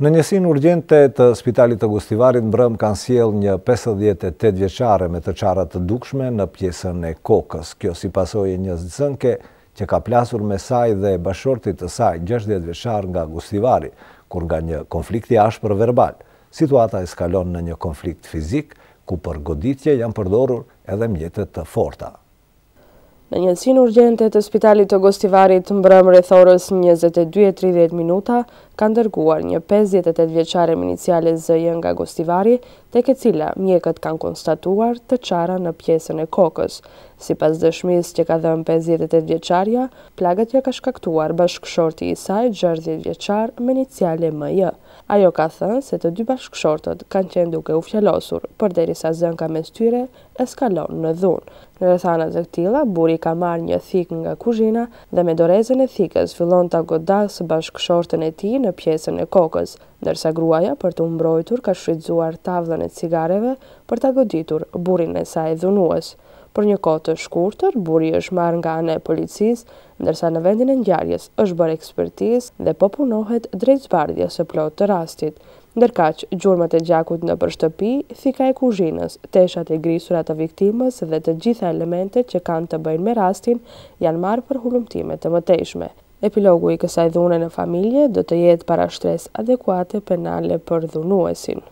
Në njësinë urgjente të Spitalit të Gostivarit mbrëm kanë sjell një 58 vjeçare me të çarra të dukshme në pjesën e kokës. Kjo si pasojë e një zënke që ka plasur me saj dhe bashortit të saj 60 vjeçar nga Gostivari, kur nga një konflikt i ashpër verbal, situata eskalon në një konflikt fizik, ku për goditje janë përdorur edhe mjetet të forta. Në njësinë urgjente të Spitalit të Gostivarit mbrëm rreth orës 22:30 minuta kanë dërguar një 58 vjeçare me iniciale ZJ nga Gostivari, tek e cila mjekët kanë konstatuar të çarra në pjesën e kokës. Sipas dëshmisë që ka dhënë 58 vjeçaria, plagët ja ka shkaktuar bashkëshorti i saj 60 vjeçar me iniciale MJ. Ajo ka thënë se të dy bashkëshortët kanë qenë duke u fjalosur, përderisa zënka mes tyre eskalon në dhunë. Në rrethana të këtilla, burri ka marrë një thikë nga kuzhina dhe me dorezën e thikës fillon ta godasë bashkëshortën e tij në pjesën e kokës, ndërsa gruaja për të mbrojtur ka shfrytzuar tavllën e cigareve për ta goditur burrin e saj dhunues. Për një kohë të shkurtër, burri është marrë nga ana e policisë, ndërsa në vendin e ngjarjes është bërë ekspertizë dhe po punohet drejtëzbardhja së plotë të rastit. Ndërkaq, gjurmët e gjakut nëpër shtëpi, thika e kuzhinës, teshat e grisura të viktimës dhe të gjitha elementet që kanë të bëjnë me rastin janë marrë për hulumtime të mëtejshme. Epilogu i kësaj dhune në familje do të jetë parashtres adekuate penale për dhunuesin.